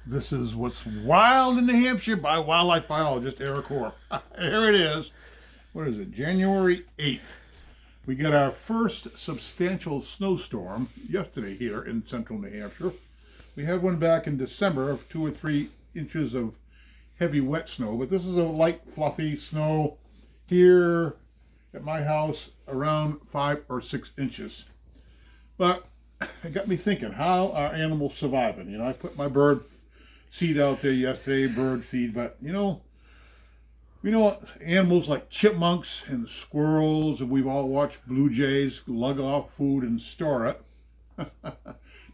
This is What's Wild in New Hampshire by wildlife biologist Eric Orr. Here it is. What is it? January 8th. We got our first substantial snowstorm yesterday here in central New Hampshire. We had one back in December of 2 or 3 inches of heavy wet snow, but this is a light, fluffy snow here at my house around 5 or 6 inches. But it got me thinking, how are animals surviving? I put my bird seed out there yesterday, bird feed, but animals like chipmunks and squirrels, and we've all watched blue jays lug off food and store it.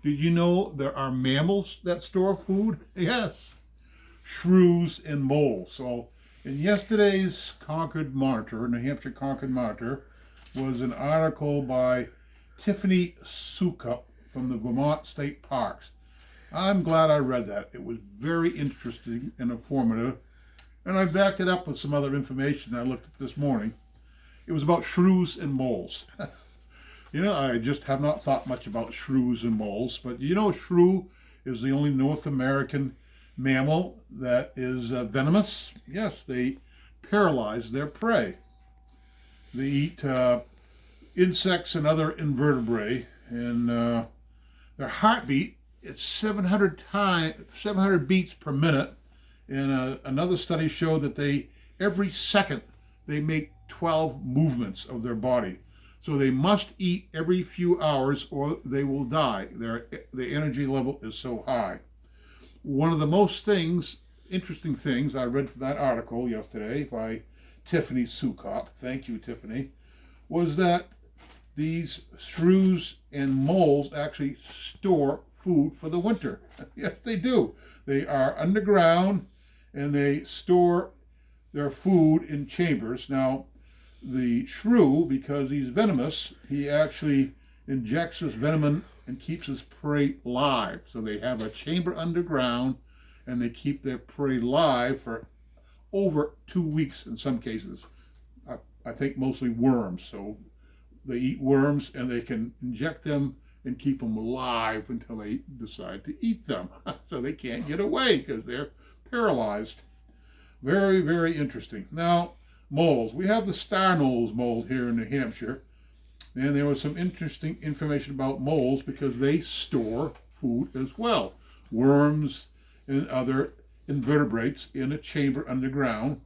Did you know there are mammals that store food? Yes, shrews and moles. So in yesterday's Concord Monitor, New Hampshire Concord Monitor, was an article by Tiffany Sukup from the Vermont State Parks. I'm glad I read that. It was very interesting and informative. And I backed it up with some other information I looked at this morning. It was about shrews and moles. I just have not thought much about shrews and moles, but shrew is the only North American mammal that is venomous. Yes, they paralyze their prey. They eat insects and other invertebrate, and their heartbeat, it's 700 beats per minute. And another study showed that every second they make 12 movements of their body. So they must eat every few hours or they will die. Their energy level is so high. One of the most interesting things I read from that article yesterday by Tiffany Sukop, thank you, Tiffany, was that these shrews and moles actually store food for the winter. Yes, they do. They are underground and they store their food in chambers. Now, the shrew, because he's venomous, he actually injects this venom and keeps his prey live. So they have a chamber underground and they keep their prey live for over 2 weeks in some cases. I think mostly worms. So they eat worms and they can inject them and keep them alive until they decide to eat them. So they can't get away because they're paralyzed. Very, very interesting. Now, moles. We have the star-nose mole here in New Hampshire. And there was some interesting information about moles because they store food as well. Worms and other invertebrates in a chamber underground.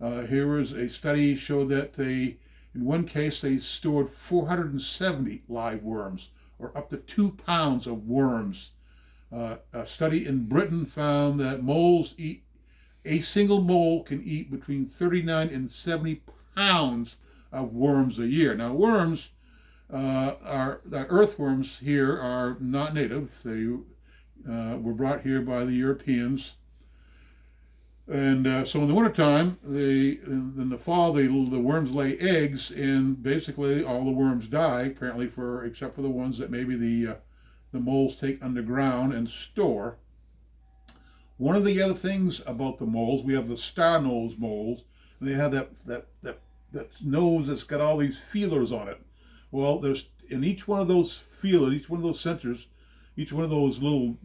Here is a study showed that in one case, they stored 470 live worms, or up to 2 pounds of worms. A study in Britain found that a single mole can eat between 39 and 70 pounds of worms a year. Now, worms the earthworms here are not native. They were brought here by the Europeans. And so in the wintertime, in the fall, the worms lay eggs, and basically all the worms die, apparently, except for the ones that maybe the moles take underground and store. One of the other things about the moles, we have the star-nose moles, and they have that nose that's got all these feelers on it. Well, there's in each one of those feelers, each one of those sensors, each one of those little,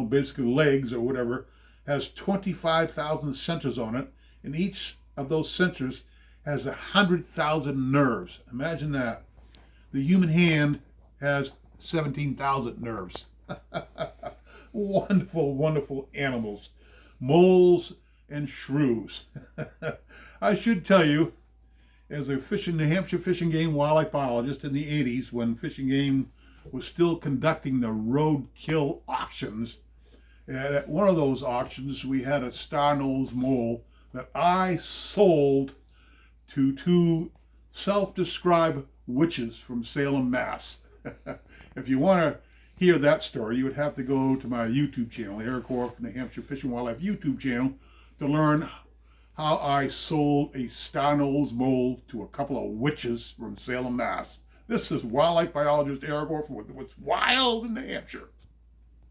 basically legs or whatever, has 25,000 sensors on it, and each of those sensors has 100,000 nerves. Imagine that. The human hand has 17,000 nerves. Wonderful, wonderful animals. Moles and shrews. I should tell you, as a New Hampshire Fish and Game wildlife biologist in the 80s, when Fish and Game was still conducting the roadkill auctions, and at one of those auctions, we had a star-nosed mole that I sold to 2 self-described witches from Salem, Mass. If you want to hear that story, you would have to go to my YouTube channel, Eric Orr from the Hampshire Fish and Wildlife YouTube channel, to learn how I sold a star-nosed mole to a couple of witches from Salem, Mass. This is wildlife biologist Eric Orr from What's Wild in New Hampshire.